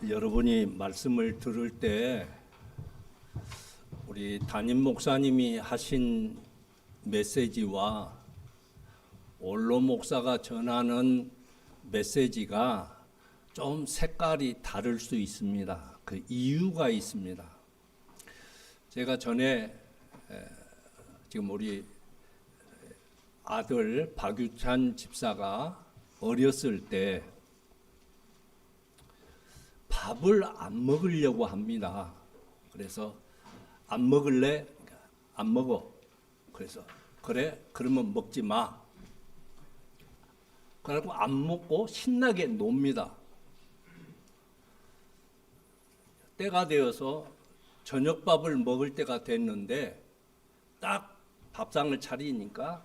여러분이 말씀을 들을 때 우리 담임 목사님이 하신 메시지와 원로 목사가 전하는 메시지가 좀 색깔이 다를 수 있습니다. 그 이유가 있습니다. 제가 전에 지금 우리 아들 박유찬 집사가 어렸을 때 밥을 안 먹으려고 합니다. 그래서 안 먹을래? 안 먹어. 그래서 그래? 그러면 먹지 마. 그래갖고 안 먹고 신나게 놉니다. 때가 되어서 저녁밥을 먹을 때가 됐는데 딱 밥상을 차리니까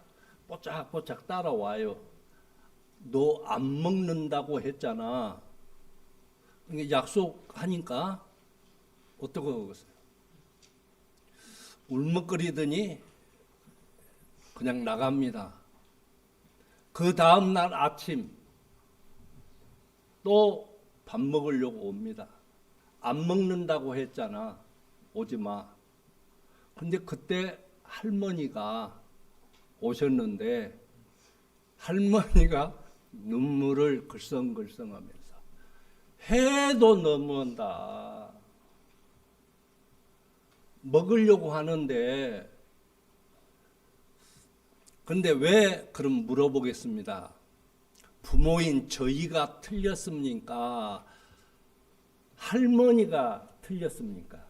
뽀짝뽀짝 따라와요. 너 안 먹는다고 했잖아. 약속하니까 어떻게 하겠어요? 울먹거리더니 그냥 나갑니다. 그 다음날 아침 또 밥 먹으려고 옵니다. 안 먹는다고 했잖아. 오지 마. 근데 그때 할머니가 오셨는데 할머니가 눈물을 글썽글썽하면서 해도 너무한다. 먹으려고 하는데 근데 왜 그럼 물어보겠습니다. 부모인 저희가 틀렸습니까? 할머니가 틀렸습니까?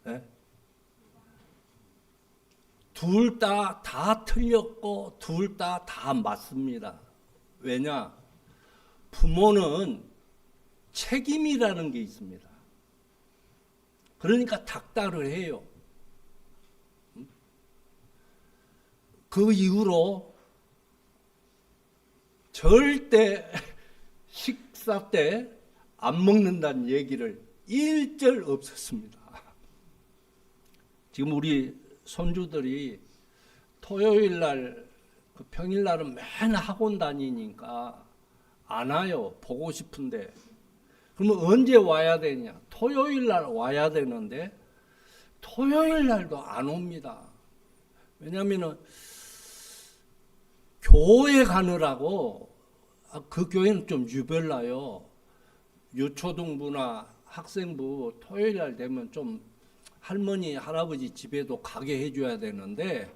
네? 둘 다 틀렸고 둘 다 맞습니다. 왜냐? 부모는 책임이라는 게 있습니다. 그러니까 닥달을 해요. 그 이후로 절대 식사 때 안 먹는다는 얘기를 일절 없었습니다. 지금 우리 손주들이 토요일 날, 그 평일 날은 맨 학원 다니니까 안 와요. 보고 싶은데. 그러면 언제 와야 되냐? 토요일 날 와야 되는데 토요일 날도 안 옵니다. 왜냐하면은 교회 가느라고, 그 교회는 좀 유별나요. 유초등부나 학생부 토요일 날 되면 좀 할머니, 할아버지 집에도 가게 해줘야 되는데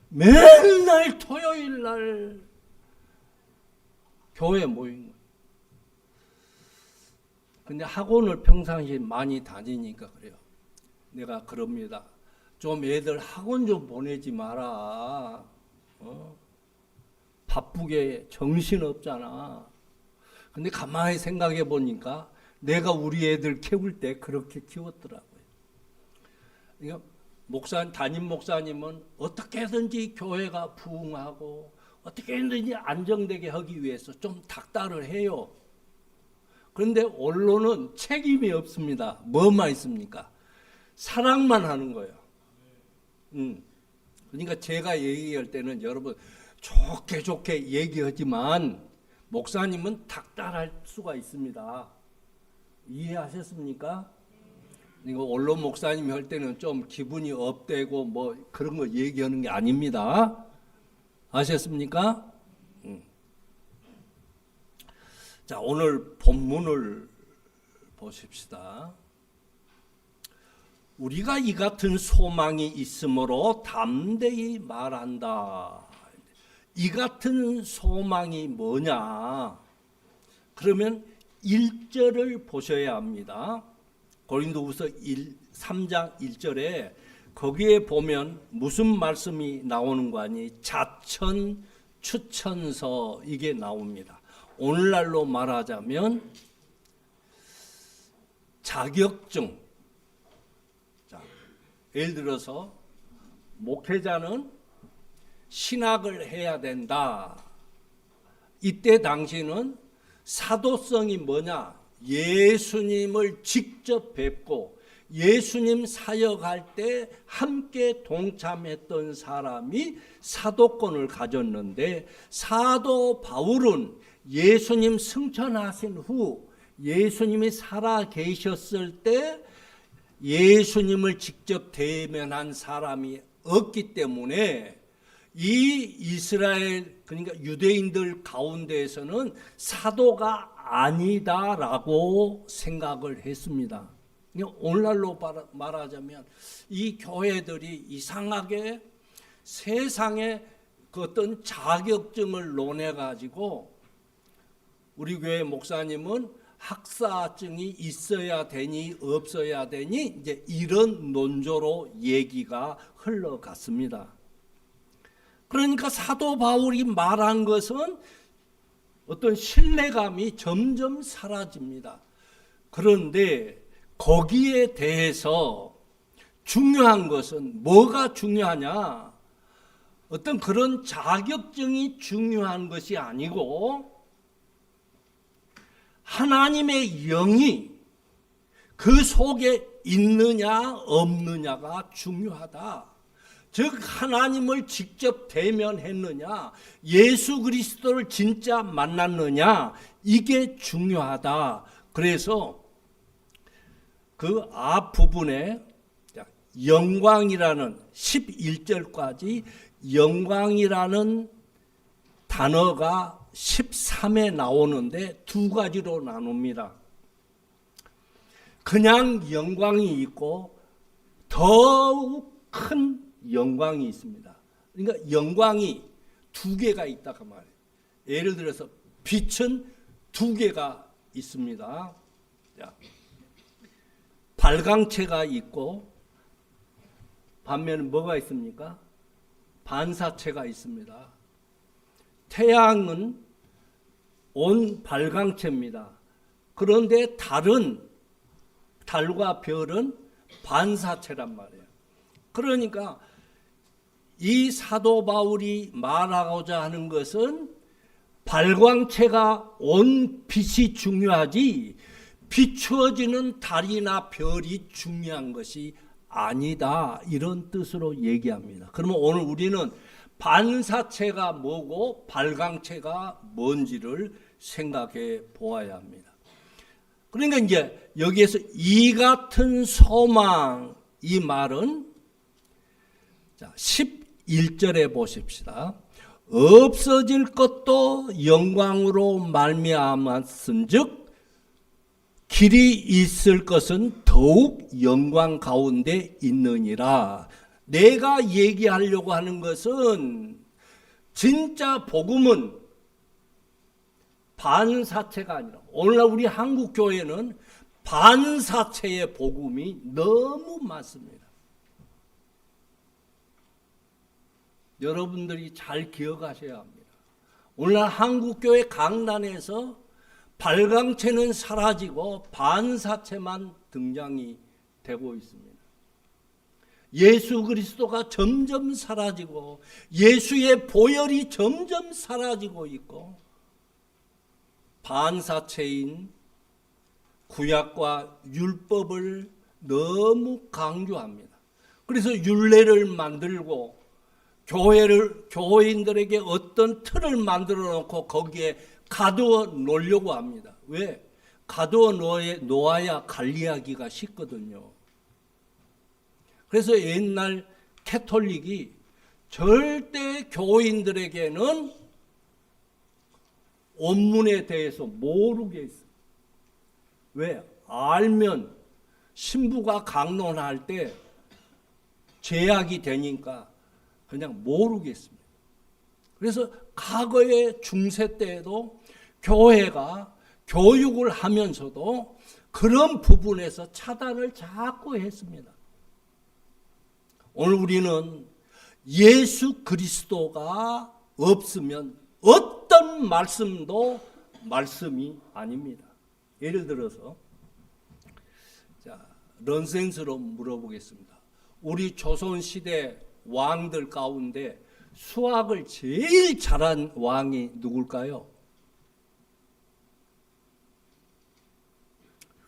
맨날 토요일 날 교회 모인 거예요. 근데 학원을 평상시에 많이 다니니까 그래요. 내가 그럽니다. 좀 애들 학원 좀 보내지 마라. 바쁘게 정신없잖아. 근데 가만히 생각해 보니까 내가 우리 애들 키울 때 그렇게 키웠더라고요. 그러니까 담임 목사님은 어떻게든지 교회가 부흥하고 어떻게든지 안정되게 하기 위해서 좀 닥달을 해요. 그런데 언론은 책임이 없습니다. 뭐만 있습니까? 사랑만 하는 거예요. 그러니까 제가 얘기할 때는 여러분 좋게 얘기하지만 목사님은 닥달할 수가 있습니다. 이해하셨습니까? 이거 언론 목사님이 할 때는 좀 기분이 업되고 뭐 그런 거 얘기하는 게 아닙니다. 아셨습니까? 자, 오늘 본문을 보십시다. 우리가 이 같은 소망이 있으므로 담대히 말한다. 이 같은 소망이 뭐냐? 그러면 1절을 보셔야 합니다. 고린도후서 3장 1절에 거기에 보면 무슨 말씀이 나오는 거 아니? 자천, 추천서 이게 나옵니다. 오늘날로 말하자면 자격증. 자, 예를 들어서 목회자는 신학을 해야 된다. 이때 당시는 사도성이 뭐냐? 예수님을 직접 뵙고 예수님 사역할 때 함께 동참했던 사람이 사도권을 가졌는데 사도 바울은 예수님 승천하신 후 예수님이 살아 계셨을 때 예수님을 직접 대면한 사람이 없기 때문에 이 이스라엘, 그러니까 유대인들 가운데에서는 사도가 아니다라고 생각을 했습니다. 오늘날로 말하자면 이 교회들이 이상하게 세상에 그 어떤 자격증을 논해 가지고 우리 교회 목사님은 학사증이 있어야 되니 없어야 되니 이제 이런 논조로 얘기가 흘러갔습니다. 그러니까 사도 바울이 말한 것은 어떤 신뢰감이 점점 사라집니다. 그런데 거기에 대해서 중요한 것은 뭐가 중요하냐? 어떤 그런 자격증이 중요한 것이 아니고 하나님의 영이 그 속에 있느냐 없느냐가 중요하다. 즉 하나님을 직접 대면했느냐, 예수 그리스도를 진짜 만났느냐, 이게 중요하다. 그래서 그 앞부분에 영광이라는 11절까지 영광이라는 단어가 13에 나오는데 두 가지로 나눕니다. 그냥 영광이 있고 더욱 큰 영광이 있습니다. 그러니까 영광이 두 개가 있다고 말해요. 예를 들어서 빛은 두 개가 있습니다. 발광체가 있고 반면에 뭐가 있습니까? 반사체가 있습니다. 태양은 온 발광체입니다. 그런데 달과 별은 반사체란 말이에요. 그러니까 이 사도 바울이 말하고자 하는 것은 발광체가 온 빛이 중요하지 비추어지는 달이나 별이 중요한 것이 아니다. 이런 뜻으로 얘기합니다. 그러면 오늘 우리는 반사체가 뭐고 발광체가 뭔지를 생각해 보아야 합니다. 그러니까 이제 여기에서 이 같은 소망, 이 말은 11절에 보십시다. 없어질 것도 영광으로 말미암았은즉 길이 있을 것은 더욱 영광 가운데 있느니라. 내가 얘기하려고 하는 것은 진짜 복음은 반사체가 아니라 오늘날 우리 한국 교회는 반사체의 복음이 너무 많습니다. 여러분들이 잘 기억하셔야 합니다. 오늘날 한국교회 강단에서 발광체는 사라지고 반사체만 등장이 되고 있습니다. 예수 그리스도가 점점 사라지고 예수의 보혈이 점점 사라지고 있고 반사체인 구약과 율법을 너무 강조합니다. 그래서 율례를 만들고 교회인들에게 어떤 틀을 만들어 놓고 거기에 가두어 놓으려고 합니다. 왜? 가두어 놓아야 관리하기가 쉽거든요. 그래서 옛날 캐톨릭이 절대 교인들에게는 원문에 대해서 모르게 했어요. 왜? 알면 신부가 강론할 때 제약이 되니까 그냥 모르겠습니다. 그래서 과거의 중세 때에도 교회가 교육을 하면서도 그런 부분에서 차단을 자꾸 했습니다. 오늘 우리는 예수 그리스도가 없으면 어떤 말씀도 말씀이 아닙니다. 예를 들어서 넌센스로 물어보겠습니다. 우리 조선시대 왕들 가운데 수학을 제일 잘한 왕이 누굴까요?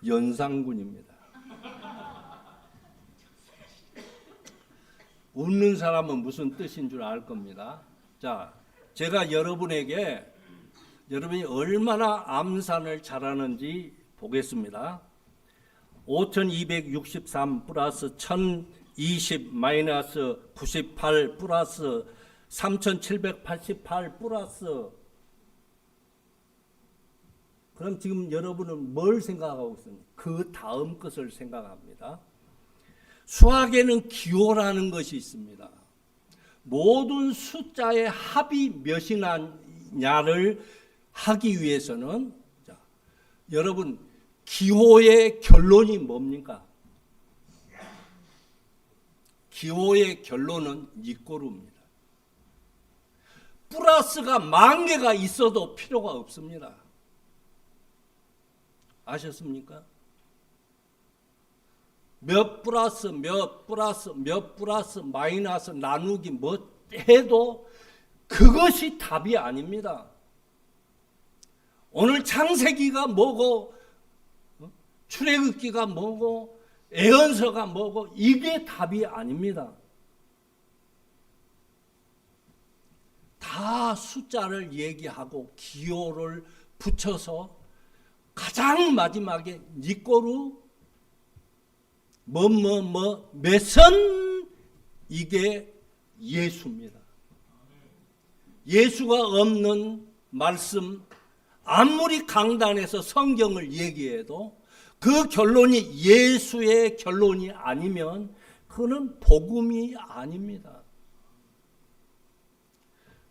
연산군입니다. 웃는 사람은 무슨 뜻인 줄 알 겁니다. 자, 제가 여러분에게 여러분이 얼마나 암산을 잘하는지 보겠습니다. 5263 플러스 1020 마이너스 98 플러스 3788 플러스, 그럼 지금 여러분은 뭘 생각하고 있습니까? 그 다음 것을 생각합니다. 수학에는 기호라는 것이 있습니다. 모든 숫자의 합이 몇이냐를 하기 위해서는, 자, 여러분 기호의 결론이 뭡니까? 기호의 결론은 니꼬르입니다. 플러스가 10,000개가 있어도 필요가 없습니다. 아셨습니까? 몇 플러스 몇 플러스 몇 플러스 마이너스 나누기 뭐 해도 그것이 답이 아닙니다. 오늘 창세기가 뭐고 출애굽기가 뭐고 에언서가 뭐고 이게 답이 아닙니다. 다 숫자를 얘기하고 기호를 붙여서 가장 마지막에 니꼬르 몇선, 이게 예수입니다. 예수가 없는 말씀, 아무리 강단에서 성경을 얘기해도 그 결론이 예수의 결론이 아니면 그는 복음이 아닙니다.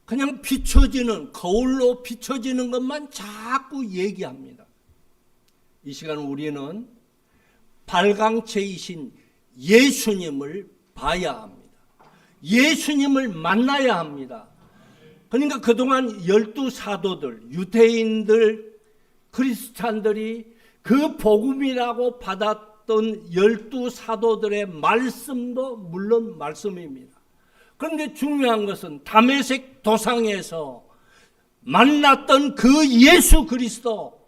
그냥 비춰지는, 거울로 비춰지는 것만 자꾸 얘기합니다. 이 시간 우리는 발광체이신 예수님을 봐야 합니다. 예수님을 만나야 합니다. 그러니까 그동안 12사도들, 유대인들, 크리스찬들이 그 복음이라고 받았던 12사도들의 말씀도 물론 말씀입니다. 그런데 중요한 것은 다메섹 도상에서 만났던 그 예수 그리스도,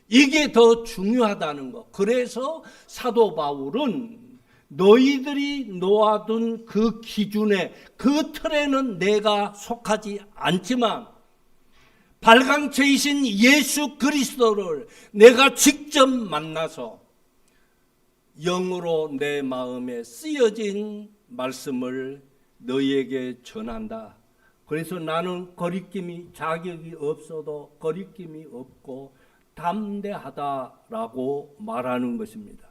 이게 더 중요하다는 것. 그래서 사도 바울은 너희들이 놓아둔 그 기준에, 그 틀에는 내가 속하지 않지만 발광체이신 예수 그리스도를 내가 직접 만나서 영으로 내 마음에 쓰여진 말씀을 너희에게 전한다. 그래서 나는 거리낌이, 자격이 없어도 거리낌이 없고 담대하다라고 말하는 것입니다.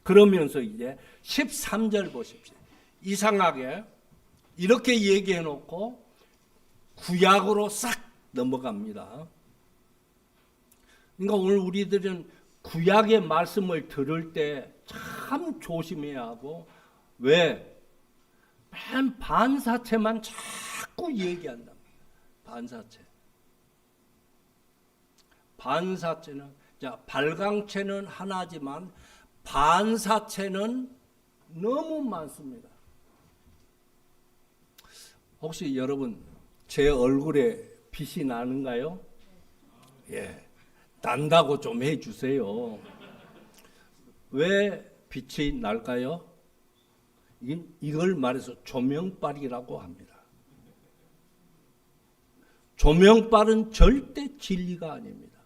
그러면서 이제 13절 보십시오. 이상하게 이렇게 얘기해 놓고 구약으로 싹 넘어갑니다. 그러니까 오늘 우리들은 구약의 말씀을 들을 때 참 조심해야 하고, 왜? 맨 반사체만 자꾸 얘기한다. 반사체. 반사체는, 자, 발광체는 하나지만 반사체는 너무 많습니다. 혹시 여러분 제 얼굴에 빛이 나는가요? 예, 난다고 좀 해주세요. 왜 빛이 날까요? 이걸 말해서 조명빨이라고 합니다. 조명빨은 절대 진리가 아닙니다.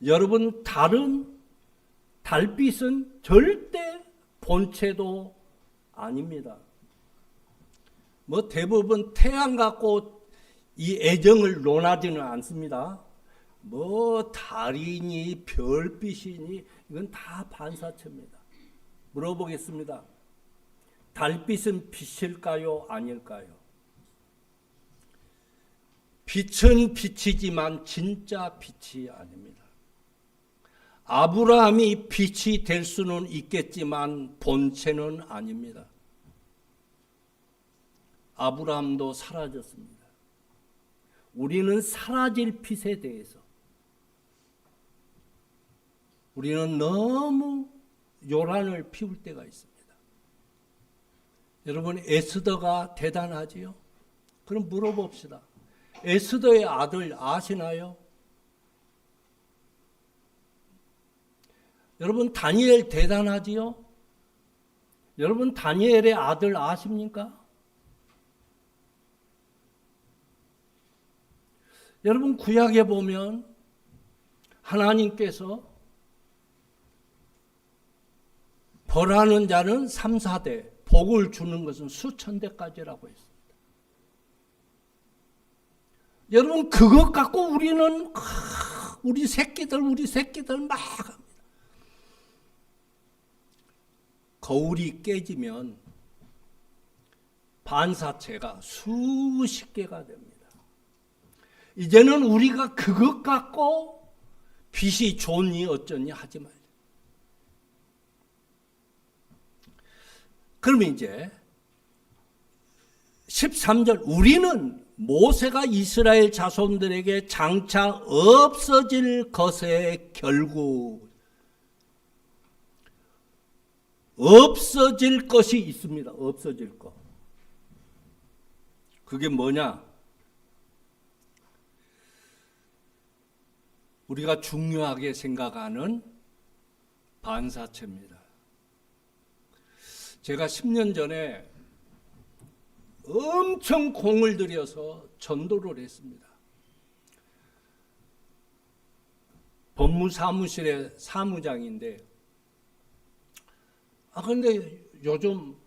여러분, 다른 달빛은 절대 본체도 아닙니다. 뭐 대부분 태양 갖고 이 애정을 논하지는 않습니다. 뭐 달이니 별빛이니 이건 다 반사체입니다. 물어보겠습니다. 달빛은 빛일까요? 아닐까요? 빛은 빛이지만 진짜 빛이 아닙니다. 아브라함이 빛이 될 수는 있겠지만 본체는 아닙니다. 아브라함도 사라졌습니다. 우리는 사라질 빛에 대해서 우리는 너무 요란을 피울 때가 있습니다. 여러분, 에스더가 대단하지요? 그럼 물어봅시다. 에스더의 아들 아시나요? 여러분, 다니엘 대단하지요? 여러분, 다니엘의 아들 아십니까? 여러분 구약에 보면 하나님께서 벌하는 자는 3, 4대, 복을 주는 것은 수천 대까지라고 했습니다. 여러분 그것 갖고 우리는 우리 새끼들 막 합니다. 거울이 깨지면 반사체가 수십 개가 됩니다. 이제는 우리가 그것 갖고 빛이 좋니 어쩌니 하지 말자. 그러면 이제 13절 우리는 모세가 이스라엘 자손들에게 장차 없어질 것에 결국 없어질 것이 있습니다. 없어질 것. 그게 뭐냐? 우리가 중요하게 생각하는 반사체입니다. 제가 10년 전에 엄청 공을 들여서 전도를 했습니다. 법무사무실의 사무장인데 근데 요즘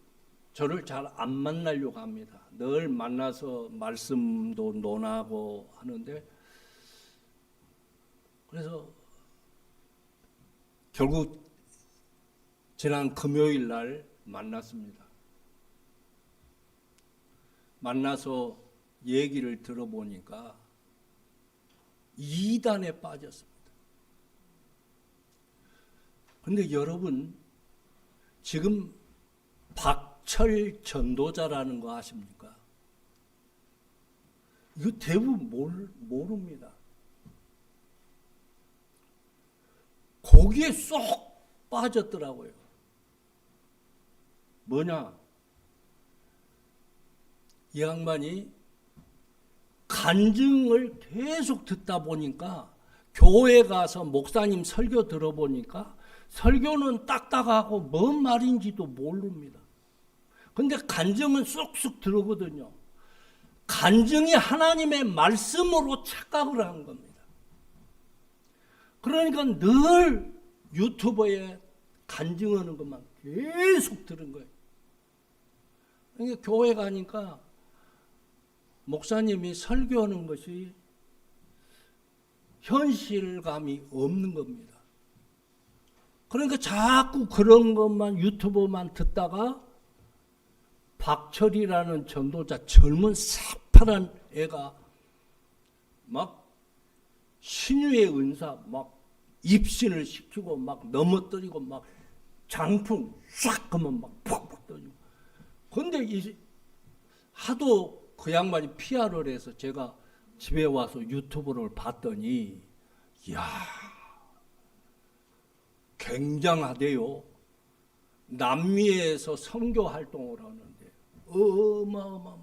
저를 잘 안 만나려고 합니다. 늘 만나서 말씀도 논하고 하는데 그래서 결국 지난 금요일 날 만났습니다. 만나서 얘기를 들어보니까 이단에 빠졌습니다. 그런데 여러분 지금 박철 전도자라는 거 아십니까? 이거 대부분 모릅니다. 거기에 쏙 빠졌더라고요. 뭐냐? 이 양반이 간증을 계속 듣다 보니까 교회 가서 목사님 설교 들어보니까 설교는 딱딱하고 뭔 말인지도 모릅니다. 근데 간증은 쏙쏙 들어거든요. 간증이 하나님의 말씀으로 착각을 한 겁니다. 그러니까 늘 유튜버에 간증하는 것만 계속 들은 거예요. 그러니까 교회 가니까 목사님이 설교하는 것이 현실감이 없는 겁니다. 그러니까 자꾸 그런 것만 유튜브만 듣다가 박철이라는 전도자 젊은 새파란 애가 막 신유의 은사 막 입신을 시키고 막 넘어뜨리고 막 장풍 싹 하면 막 퍽퍽 떠지고 근데 하도 그 양반이 PR을 해서 제가 집에 와서 유튜브를 봤더니 이야 굉장하대요. 남미에서 선교 활동을 하는데 어마어마.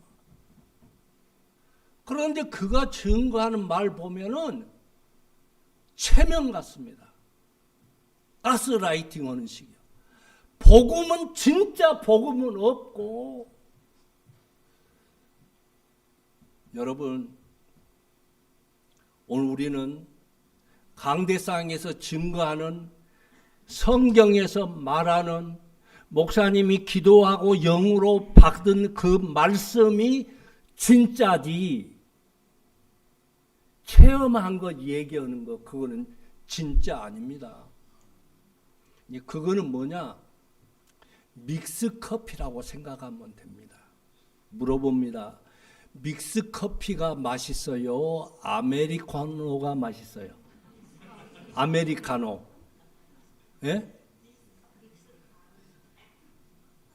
그런데 그가 증거하는 말 보면은 체면 같습니다. 가스라이팅 하는 식이요. 복음은 진짜 복음은 없고 여러분 오늘 우리는 강대상에서 증거하는 성경에서 말하는 목사님이 기도하고 영으로 받은 그 말씀이 진짜지 체험한 것 얘기하는 거 그거는 진짜 아닙니다. 그거는 뭐냐? 믹스커피라고 생각하면 됩니다. 물어봅니다. 믹스커피가 맛있어요? 아메리카노가 맛있어요? 아메리카노. 예?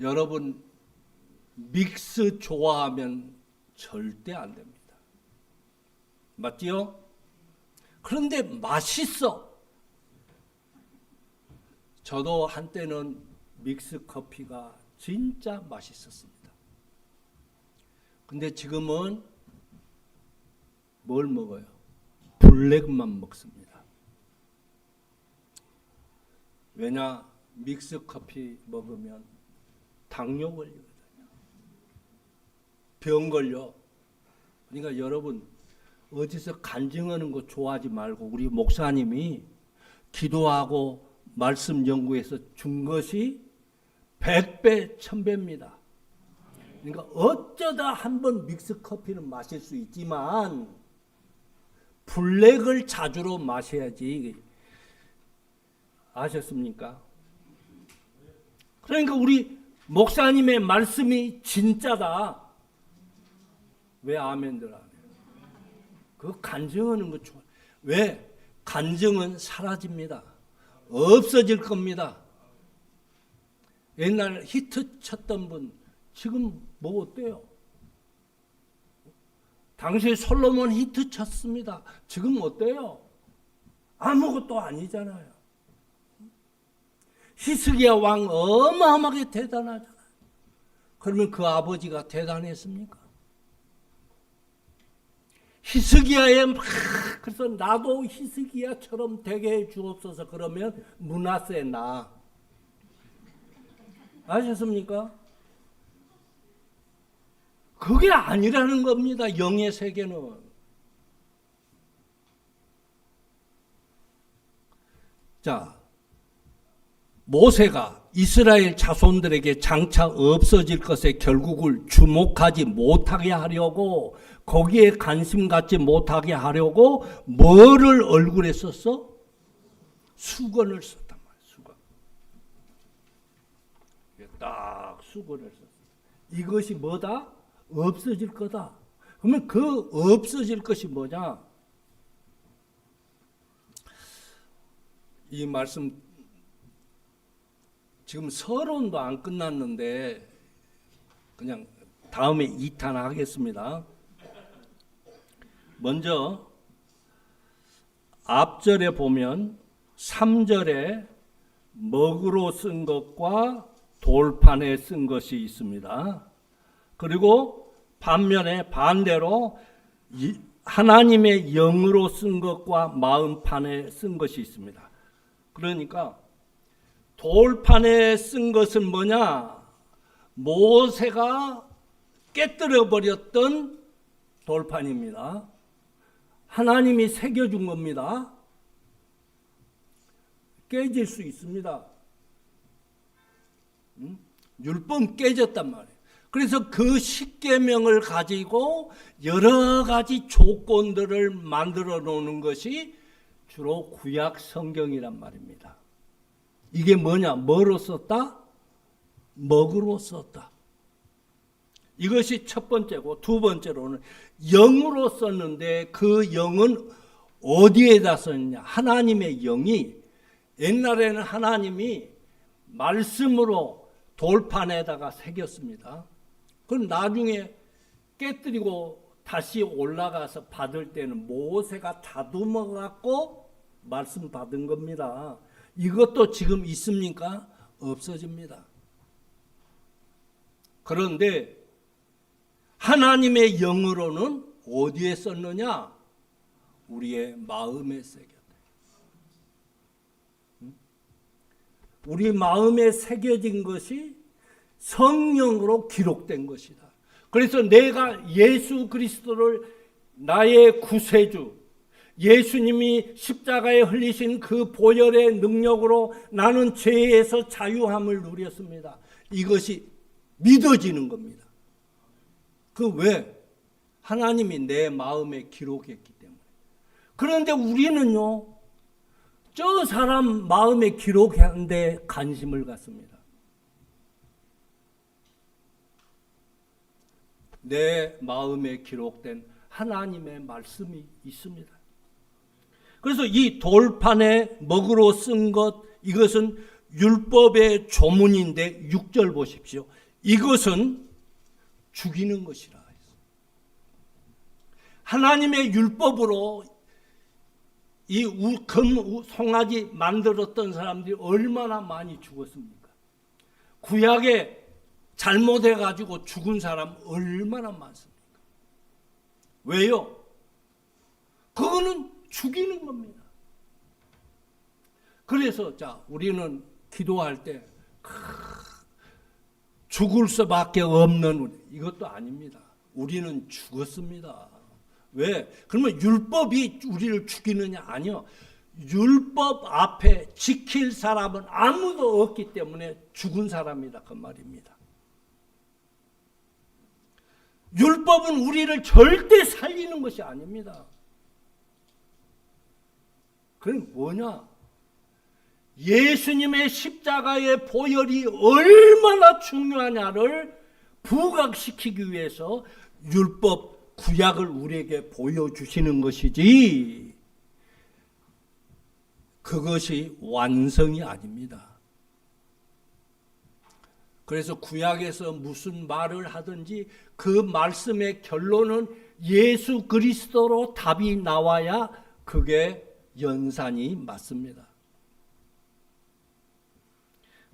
여러분 믹스 좋아하면 절대 안 됩니다. 맞지요? 그런데 맛있어. 저도 한때는 믹스 커피가 진짜 맛있었습니다. 근데 지금은 뭘 먹어요? 블랙만 먹습니다. 왜냐? 믹스 커피 먹으면 당뇨 걸리거든요. 병 걸려. 그러니까 여러분 어디서 간증하는 거 좋아하지 말고 우리 목사님이 기도하고 말씀 연구해서 준 것이 100배, 1000배입니다. 그러니까 어쩌다 한번 믹스 커피는 마실 수 있지만 블랙을 자주로 마셔야지. 아셨습니까? 그러니까 우리 목사님의 말씀이 진짜다. 왜 아멘들 안 해요? 그 간증하는 거 좋아. 왜? 간증은 사라집니다. 없어질 겁니다. 옛날 히트 쳤던 분 지금 뭐 어때요? 당시에 솔로몬 히트 쳤습니다. 지금 어때요? 아무것도 아니잖아요. 히스기야 왕 어마어마하게 대단하잖아요. 그러면 그 아버지가 대단했습니까? 히스기야에 막 그래서 나도 히스기야처럼 되게 해 주옵소서 그러면 므낫세 나. 아셨습니까? 그게 아니라는 겁니다. 영의 세계는. 자, 모세가 이스라엘 자손들에게 장차 없어질 것에 결국을 주목하지 못하게 하려고 거기에 관심 갖지 못하게 하려고 뭐를 얼굴에 썼어? 수건을 썼단 말이야. 수건. 딱 수건을 썼어. 이것이 뭐다? 없어질 거다. 그러면 그 없어질 것이 뭐냐? 이 말씀 지금 서론도 안 끝났는데 그냥 다음에 2탄 하겠습니다. 먼저 앞절에 보면 3절에 먹으로 쓴 것과 돌판에 쓴 것이 있습니다. 그리고 반면에 반대로 하나님의 영으로 쓴 것과 마음판에 쓴 것이 있습니다. 그러니까 돌판에 쓴 것은 뭐냐? 모세가 깨뜨려 버렸던 돌판입니다. 하나님이 새겨준 겁니다. 깨질 수 있습니다. 율법 깨졌단 말이에요. 그래서 그 십계명을 가지고 여러 가지 조건들을 만들어 놓는 것이 주로 구약 성경이란 말입니다. 이게 뭐냐? 뭐로 썼다? 먹으로 썼다. 이것이 첫 번째고 두 번째로는 영으로 썼는데 그 영은 어디에다 썼냐? 하나님의 영이 옛날에는 하나님이 말씀으로 돌판에다가 새겼습니다. 그럼 나중에 깨뜨리고 다시 올라가서 받을 때는 모세가 다듬어 갖고 말씀 받은 겁니다. 이것도 지금 있습니까? 없어집니다. 그런데 하나님의 영으로는 어디에 썼느냐? 우리의 마음에 새겼다. 우리 마음에 새겨진 것이 성령으로 기록된 것이다. 그래서 내가 예수 그리스도를 나의 구세주, 예수님이 십자가에 흘리신 그 보혈의 능력으로 나는 죄에서 자유함을 누렸습니다. 이것이 믿어지는 겁니다. 그 왜? 하나님이 내 마음에 기록했기 때문에. 그런데 우리는요, 저 사람 마음에 기록한 데 관심을 갖습니다. 내 마음에 기록된 하나님의 말씀이 있습니다. 그래서 이 돌판에 먹으로 쓴 것, 이것은 율법의 조문인데 6절 보십시오. 이것은 죽이는 것이라. 하나님의 율법으로 이 송아지 만들었던 사람들이 얼마나 많이 죽었습니까? 구약에 잘못해가지고 죽은 사람 얼마나 많습니까? 왜요? 그거는 죽이는 겁니다. 그래서 자, 우리는 기도할 때 죽을 수밖에 없는 이것도 아닙니다. 우리는 죽었습니다. 왜? 그러면 율법이 우리를 죽이느냐? 아니요. 율법 앞에 지킬 사람은 아무도 없기 때문에 죽은 사람이다 그 말입니다. 율법은 우리를 절대 살리는 것이 아닙니다. 그럼 뭐냐? 예수님의 십자가의 보혈이 얼마나 중요하냐를 부각시키기 위해서 율법 구약을 우리에게 보여주시는 것이지 그것이 완성이 아닙니다. 그래서 구약에서 무슨 말을 하든지 그 말씀의 결론은 예수 그리스도로 답이 나와야 그게 연산이 맞습니다.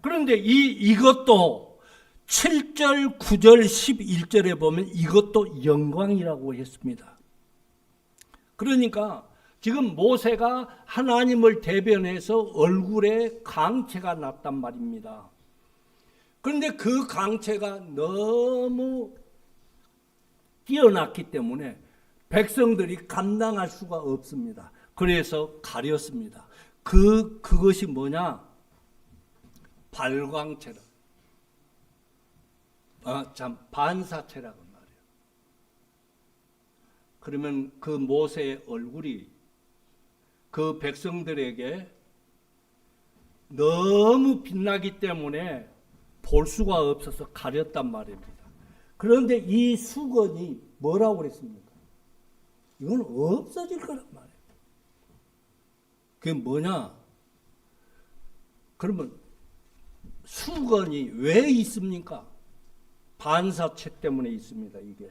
그런데 이것도 7절, 9절, 11절에 보면 이것도 영광이라고 했습니다. 그러니까 지금 모세가 하나님을 대변해서 얼굴에 강체가 났단 말입니다. 그런데 그 강체가 너무 뛰어났기 때문에 백성들이 감당할 수가 없습니다. 그래서 가렸습니다. 그것이 뭐냐? 발광체라. 반사체라고 말이에요. 그러면 그 모세의 얼굴이 그 백성들에게 너무 빛나기 때문에 볼 수가 없어서 가렸단 말입니다. 그런데 이 수건이 뭐라고 그랬습니까? 이건 없어질 거란 말이에요. 그게 뭐냐? 그러면 수건이 왜 있습니까? 반사체 때문에 있습니다, 이게.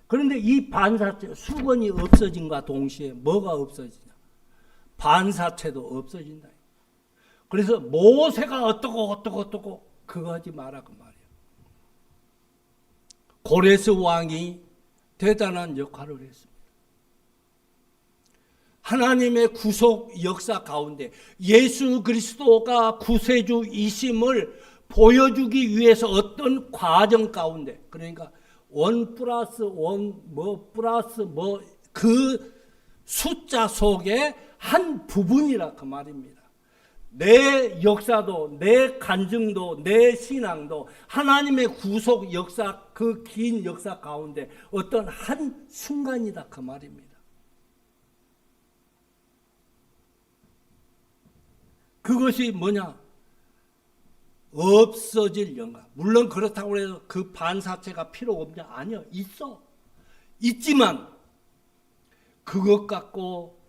그런데 이 반사체, 수건이 없어진과 동시에 뭐가 없어지냐? 반사체도 없어진다. 그래서 모세가 어떠고 그거 하지 마라 그 말이에요. 고레스 왕이 대단한 역할을 했습니다. 하나님의 구속 역사 가운데 예수 그리스도가 구세주이심을 보여주기 위해서 어떤 과정 가운데, 그러니까 1 플러스 1 플러스 그 숫자 속에 한 부분이라 그 말입니다. 내 역사도, 내 간증도, 내 신앙도 하나님의 구속 역사, 그 긴 역사 가운데 어떤 한 순간이다 그 말입니다. 그것이 뭐냐? 없어질 영광. 물론 그렇다고 해서 그 반사체가 필요 없냐? 아니요. 있어. 있지만 그것 갖고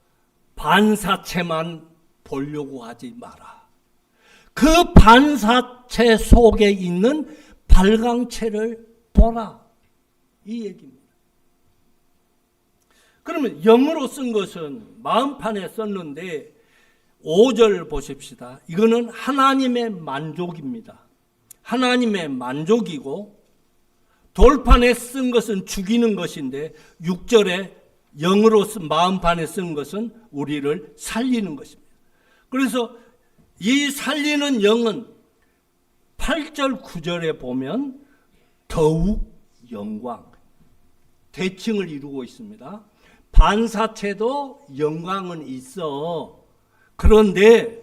반사체만 보려고 하지 마라. 그 반사체 속에 있는 발광체를 보라. 이 얘기입니다. 그러면 영어로 쓴 것은 마음판에 썼는데 5절 보십시다. 이거는 하나님의 만족입니다. 하나님의 만족이고 돌판에 쓴 것은 죽이는 것인데 6절에 영으로 쓴 마음판에 쓴 것은 우리를 살리는 것입니다. 그래서 이 살리는 영은 8절 9절에 보면 더욱 영광, 대칭을 이루고 있습니다. 반사체도 영광은 있어. 그런데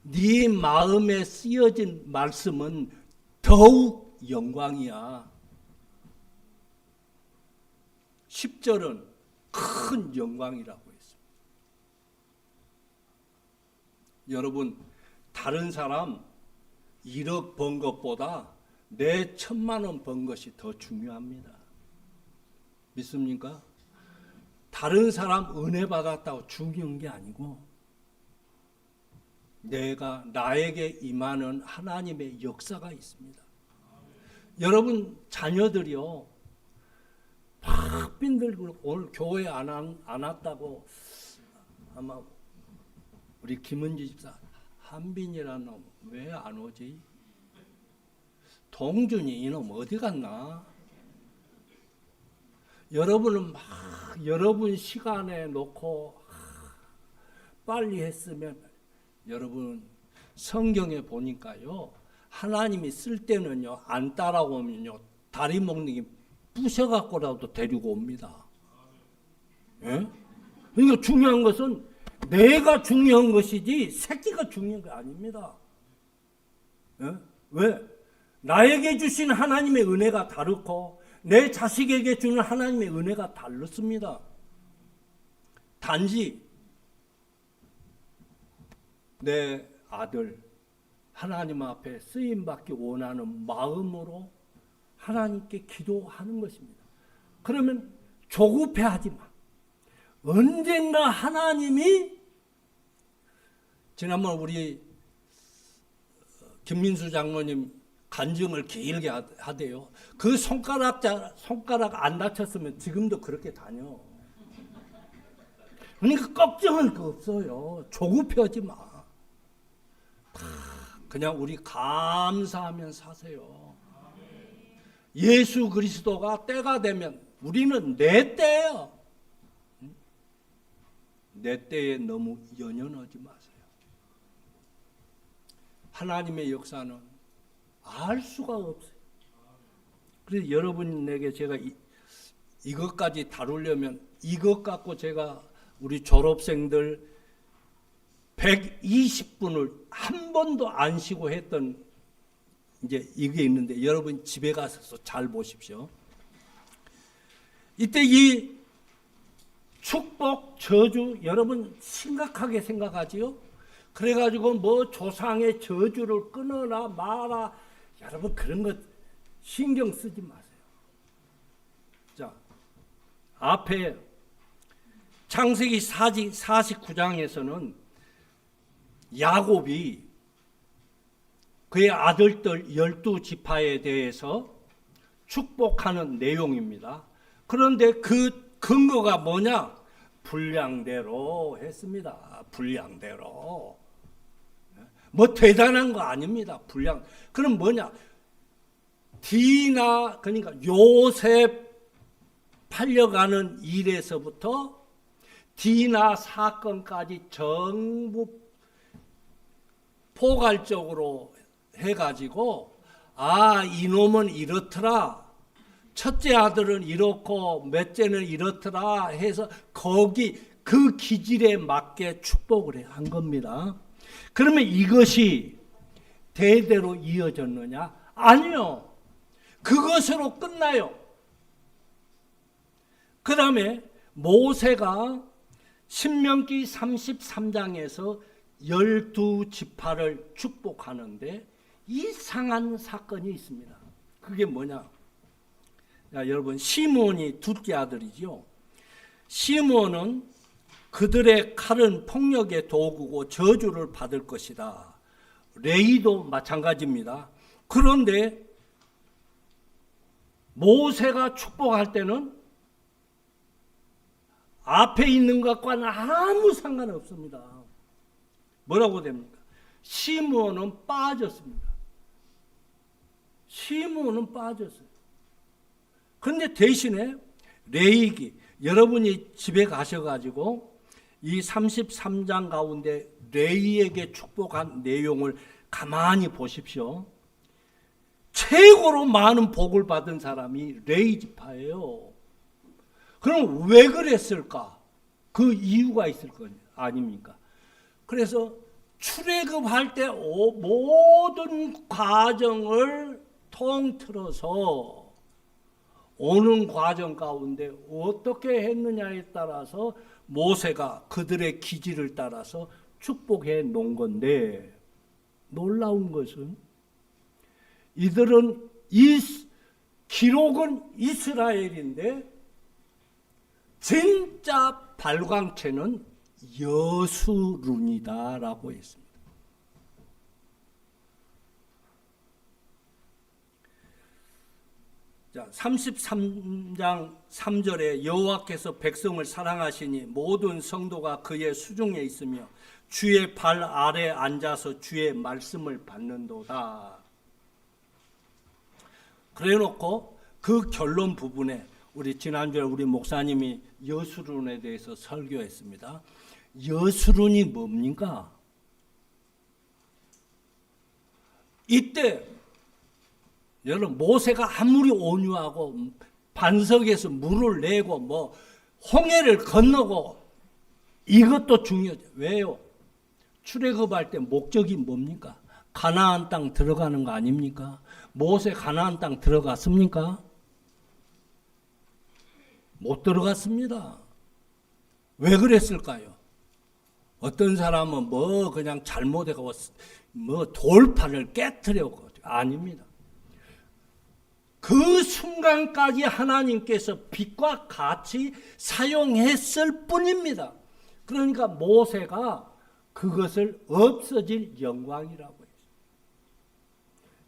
네 마음에 쓰여진 말씀은 더욱 영광이야. 10절은 큰 영광이라고 했습니다. 여러분, 다른 사람 1억 번 것보다 내 1,000만 원 번 것이 더 중요합니다. 믿습니까? 다른 사람 은혜 받았다고 중요한 게 아니고 나에게 임하는 하나님의 역사가 있습니다. 여러분 자녀들이요 막 빈들고 오늘 교회 안 왔다고 아마 우리 김은지 집사 한빈이라는 놈 왜 안 오지? 동준이 이놈 어디 갔나? 여러분은 막 여러분 시간에 놓고 빨리 했으면 여러분 성경에 보니까요 하나님이 쓸 때는요 안 따라오면요 다리 먹는 게 부셔갖고라도 데리고 옵니다. 예? 그러니까 중요한 것은 내가 중요한 것이지 새끼가 중요한 게 아닙니다. 예? 왜? 나에게 주신 하나님의 은혜가 다르고 내 자식에게 주는 하나님의 은혜가 다릅니다. 단지 내 아들 하나님 앞에 쓰임받기 원하는 마음으로 하나님께 기도하는 것입니다. 그러면 조급해하지 마. 언젠가 하나님이 지난번 우리 김민수 장로님 간증을 길게 하대요. 그 손가락 안 다쳤으면 지금도 그렇게 다녀. 그러니까 걱정할 거 없어요. 조급해하지 마. 그냥 우리 감사하면 사세요. 예수 그리스도가 때가 되면 우리는 내 때예요. 내 때에 너무 연연하지 마세요. 하나님의 역사는 알 수가 없어요. 그래서 여러분에게 제가 이것까지 다루려면 이것 갖고 제가 우리 졸업생들 120분을 한 번도 안 쉬고 했던 이제 이게 있는데 여러분 집에 가서 잘 보십시오. 이때 이 축복, 저주 여러분 심각하게 생각하지요? 그래가지고 뭐 조상의 저주를 끊어라 마라 여러분 그런 것 신경 쓰지 마세요. 자, 앞에 창세기 49장에서는 야곱이 그의 아들들 12지파에 대해서 축복하는 내용입니다. 그런데 그 근거가 뭐냐? 분량대로 했습니다. 분량대로. 뭐 대단한 거 아닙니다. 분량. 그럼 뭐냐? 디나 그러니까 요셉 팔려가는 일에서부터 디나 사건까지 전부 포괄적으로 해가지고 이놈은 이렇더라. 첫째 아들은 이렇고 넷째는 이렇더라 해서 거기 그 기질에 맞게 축복을 한 겁니다. 그러면 이것이 대대로 이어졌느냐? 아니요. 그것으로 끝나요. 그 다음에 모세가 신명기 33장에서 12지파를 축복하는데 이상한 사건이 있습니다. 그게 뭐냐? 자, 여러분 시므온이 둘째 아들이죠. 시므온은 그들의 칼은 폭력의 도구고 저주를 받을 것이다. 레위도 마찬가지입니다. 그런데 모세가 축복할 때는 앞에 있는 것과는 아무 상관없습니다. 뭐라고 됩니까? 시므온은 빠졌습니다. 시므온은 빠졌어요. 그런데 대신에 레위기 여러분이 집에 가셔가지고 이 33장 가운데 레위에게 축복한 내용을 가만히 보십시오. 최고로 많은 복을 받은 사람이 레위 지파예요. 그럼 왜 그랬을까? 그 이유가 있을 거 아닙니까? 그래서 출애굽할 때 모든 과정을 통틀어서 오는 과정 가운데 어떻게 했느냐에 따라서 모세가 그들의 기질을 따라서 축복해 놓은 건데 놀라운 것은 이들은 기록은 이스라엘인데 진짜 발광체는 여수룬이다라고 했습니다. 자, 33장 3절에 여호와께서 백성을 사랑하시니 모든 성도가 그의 수중에 있으며 주의 발 아래 앉아서 주의 말씀을 받는도다. 그래놓고 그 결론 부분에 우리 지난주에 우리 목사님이 여수룬에 대해서 설교했습니다. 여수룬이 뭡니까? 이때 여러분 모세가 아무리 온유하고 반석에서 물을 내고 뭐 홍해를 건너고 이것도 중요하죠. 왜요? 출애굽할 때 목적이 뭡니까? 가나안 땅 들어가는 거 아닙니까? 모세 가나안 땅 들어갔습니까? 못 들어갔습니다. 왜 그랬을까요? 어떤 사람은 뭐 그냥 잘못해서 뭐 돌판을 깨트려고 아닙니다. 그 순간까지 하나님께서 빛과 같이 사용했을 뿐입니다. 그러니까 모세가 그것을 없어질 영광이라고 했어요.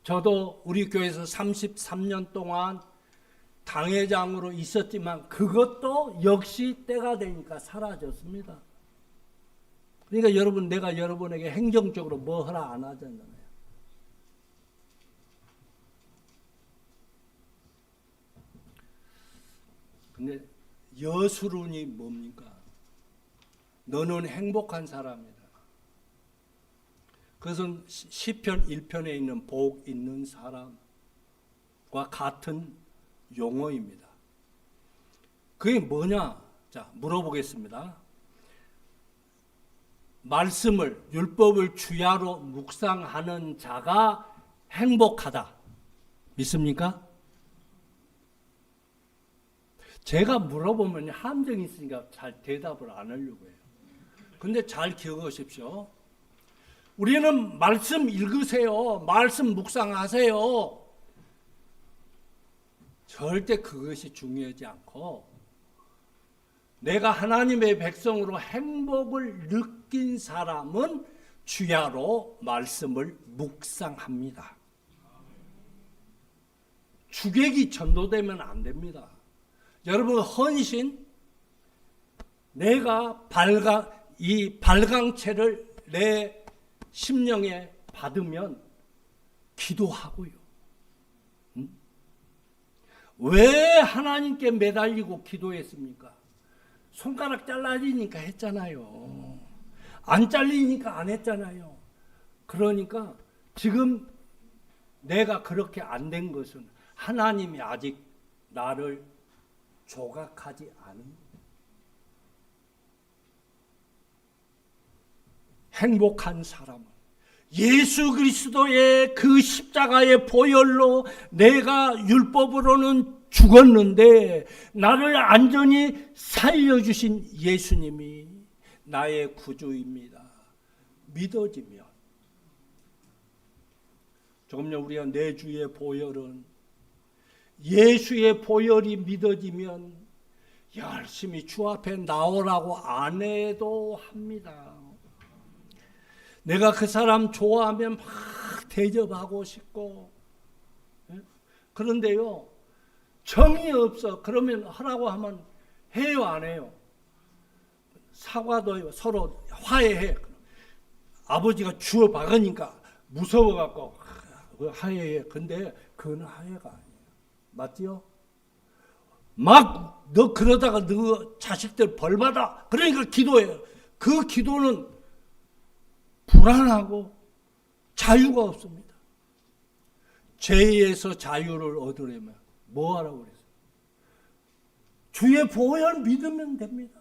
저도 우리 교회에서 33년 동안 당회장으로 있었지만 그것도 역시 때가 되니까 사라졌습니다. 그러니까 여러분, 내가 여러분에게 행정적으로 뭐 하라 안 하잖아요. 근데 여수론이 뭡니까? 너는 행복한 사람이다. 그것은 시편 1편에 있는 복 있는 사람과 같은 용어입니다. 그게 뭐냐? 자, 물어보겠습니다. 말씀을, 율법을 주야로 묵상하는 자가 행복하다. 믿습니까? 제가 물어보면 함정이 있으니까 잘 대답을 안 하려고 해요. 근데 잘 기억하십시오. 우리는 말씀 읽으세요. 말씀 묵상하세요. 절대 그것이 중요하지 않고 내가 하나님의 백성으로 행복을 느낀 사람은 주야로 말씀을 묵상합니다. 주객이 전도되면 안 됩니다. 여러분, 헌신, 내가 이 발광체를 내 심령에 받으면 기도하고요. 왜 하나님께 매달리고 기도했습니까? 손가락 잘라지니까 했잖아요. 안 잘리니까 안 했잖아요. 그러니까 지금 내가 그렇게 안 된 것은 하나님이 아직 나를 조각하지 않은 행복한 사람은 예수 그리스도의 그 십자가의 보혈로 내가 율법으로는 죽었는데 나를 안전히 살려주신 예수님이 나의 구주입니다. 믿어지면 조금 전 우리가 내 주의 보혈은 예수의 보혈이 믿어지면 열심히 주 앞에 나오라고 안 해도 합니다. 내가 그 사람 좋아하면 막 대접하고 싶고, 그런데요, 정이 없어. 그러면 하라고 하면 해요, 안 해요? 사과도 서로 화해해. 아버지가 주워 박으니까 무서워갖고 화해해. 근데 그건 화해가 아니에요. 맞지요? 막 너 그러다가 너 자식들 벌받아. 그러니까 기도해요. 그 기도는 불안하고 자유가 없습니다. 죄에서 자유를 얻으려면 뭐 하라고 그랬어요? 주의 보혈 믿으면 됩니다.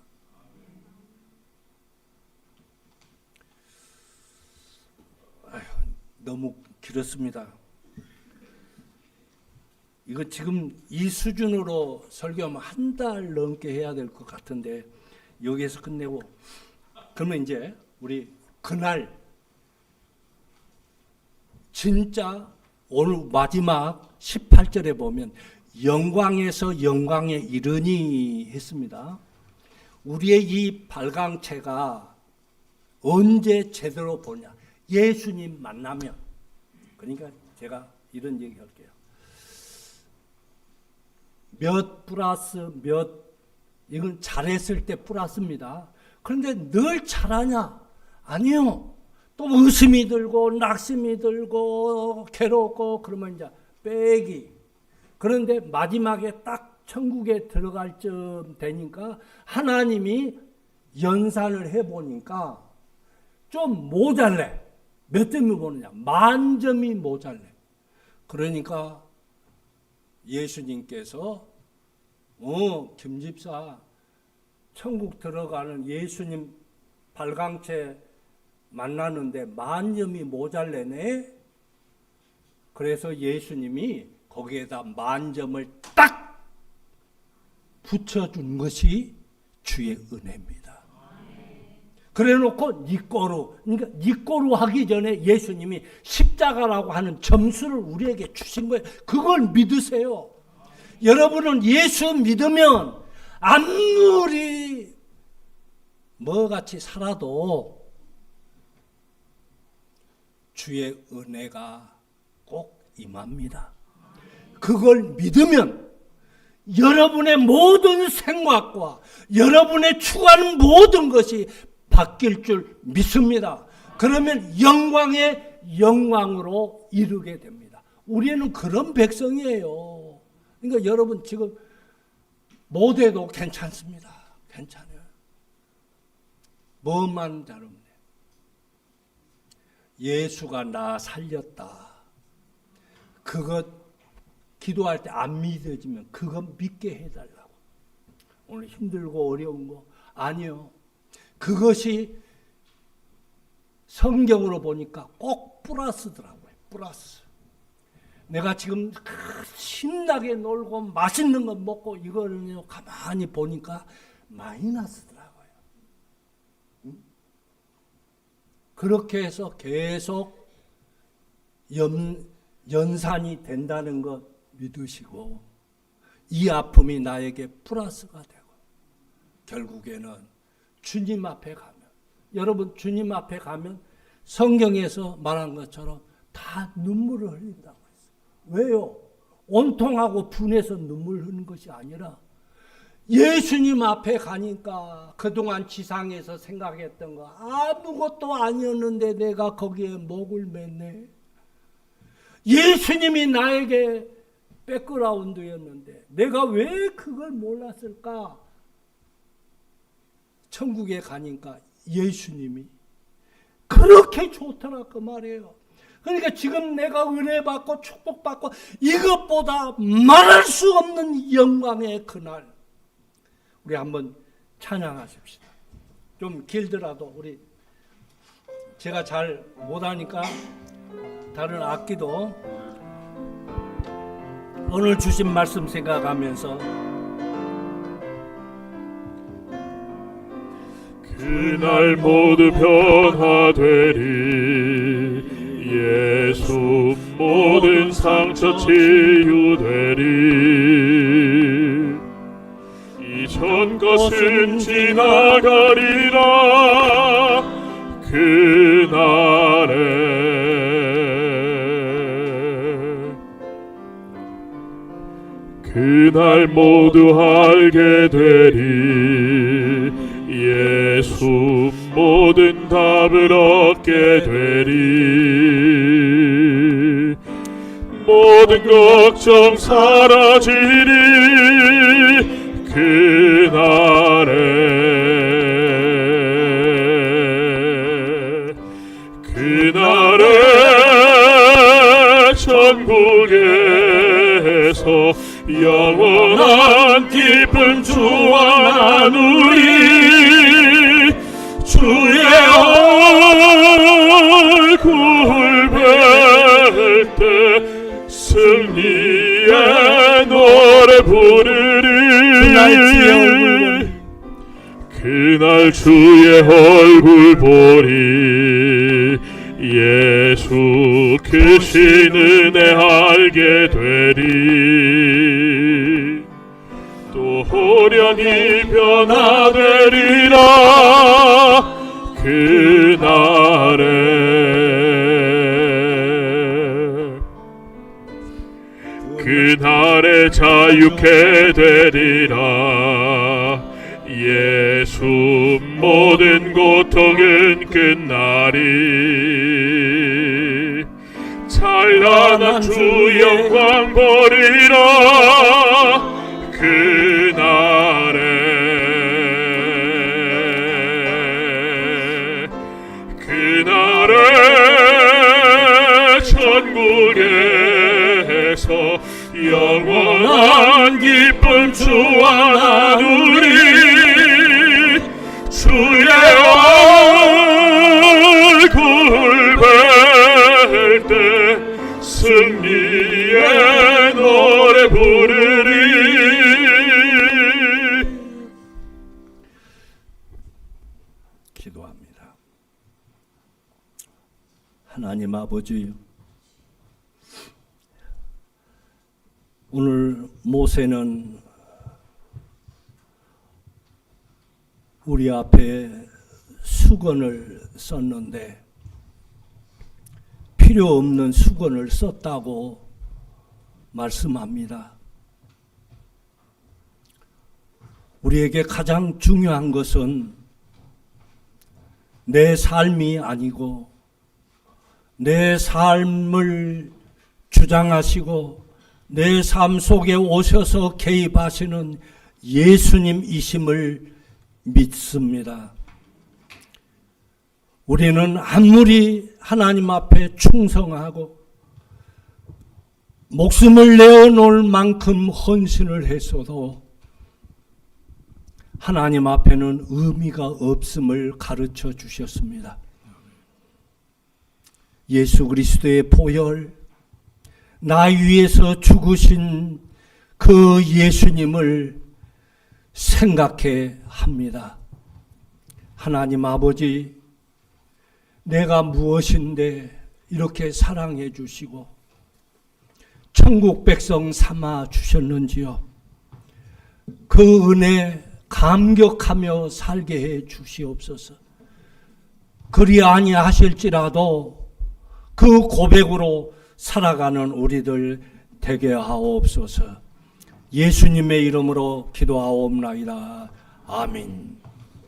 아휴, 너무 길었습니다. 이거 지금 이 수준으로 설교하면 한 달 넘게 해야 될 것 같은데 여기에서 끝내고, 그러면 이제 우리 그날 진짜 오늘 마지막 18절에 보면 영광에서 영광에 이르니 했습니다. 우리의 이 발광체가 언제 제대로 보냐? 예수님 만나면. 그러니까 제가 이런 얘기 할게요. 몇 플러스 몇, 이건 잘했을 때 플러스입니다. 그런데 늘 잘하냐? 아니요. 또 의심이 들고 낙심이 들고 괴롭고 그러면 이제 빼기. 그런데 마지막에 딱 천국에 들어갈 쯤 되니까 하나님이 연산을 해보니까 좀 모자래. 몇 점이 보느냐? 만점이 모자래. 그러니까 예수님께서 김 집사 천국 들어가는 예수님 발광체 만나는데 10,000점이 모자래네. 그래서 예수님이 거기에다 10,000점을 딱 붙여준 것이 주의 은혜입니다. 그래놓고 니꼬루, 그러니까 니꼬루 하기 전에 예수님이 십자가라고 하는 점수를 우리에게 주신 거예요. 그걸 믿으세요. 여러분은 예수 믿으면 아무리 뭐같이 살아도 주의 은혜가 꼭 임합니다. 그걸 믿으면 여러분의 모든 생각과 여러분의 추구하는 모든 것이 바뀔 줄 믿습니다. 그러면 영광의 영광으로 이르게 됩니다. 우리는 그런 백성이에요. 그러니까 여러분 지금 못해도 괜찮습니다. 괜찮아요. 뭐만 잘하면 돼요. 예수가 나 살렸다. 그것 기도할 때 안 믿어지면 그거 믿게 해달라고. 오늘 힘들고 어려운 거 아니요. 그것이 성경으로 보니까 꼭 플러스더라고요. 플러스. 내가 지금 신나게 놀고 맛있는 거 먹고 이거는요 가만히 보니까 마이너스더라고요. 그렇게 해서 계속 연산이 된다는 것 믿으시고 이 아픔이 나에게 플러스가 되고 결국에는 주님 앞에 가면 여러분 주님 앞에 가면 성경에서 말한 것처럼 다 눈물을 흘린다고 했어요. 왜요? 온통하고 분해서 눈물 흘리는 것이 아니라 예수님 앞에 가니까 그동안 지상에서 생각했던 거 아무것도 아니었는데 내가 거기에 목을 맸네. 예수님이 나에게 백그라운드였는데 내가 왜 그걸 몰랐을까? 천국에 가니까 예수님이 그렇게 좋더라 그 말이에요. 그러니까 지금 내가 은혜 받고 축복받고 이것보다 말할 수 없는 영광의 그날 우리 한번 찬양하십시다. 좀 길더라도 우리 제가 잘 못하니까 다른 악기도 오늘 주신 말씀 생각하면서 그날 모두 변화되리 예수 모든 상처 치유되리 이전 것은 지나가리라 그날 모두 알게 되리 예수 모든 답을 얻게 되리 모든 걱정 사라지리 그날에 천국에서 영원한 기쁨 주와 나누리 주의 얼굴 뵐 때 승리의 노래 부르리 그날 주의 얼굴 보리 예수 크신 은혜 알게 되리 또 호련히 변화되리라 그날에 자유케 되리라 예수 모든 고통은 끝나리 찬란한 주 영광 보리라 그날에 천국에서 영원한 기쁨 주와 나누리 얼굴 뵐 때 승리의 노래 부르리. 기도합니다. 하나님 아버지, 오늘 모세는 우리 앞에 수건을 썼는데 필요 없는 수건을 썼다고 말씀합니다. 우리에게 가장 중요한 것은 내 삶이 아니고 내 삶을 주장하시고 내 삶 속에 오셔서 개입하시는 예수님이심을 믿습니다. 우리는 아무리 하나님 앞에 충성하고 목숨을 내어놓을 만큼 헌신을 했어도 하나님 앞에는 의미가 없음을 가르쳐 주셨습니다. 예수 그리스도의 보혈, 나 위해서 죽으신 그 예수님을 생각해 합니다. 하나님 아버지, 내가 무엇인데 이렇게 사랑해 주시고 천국 백성 삼아 주셨는지요. 그 은혜 감격하며 살게 해 주시옵소서. 그리 아니하실지라도 그 고백으로 살아가는 우리들 되게 하옵소서. 예수님의 이름으로 기도하옵나이다. 아멘.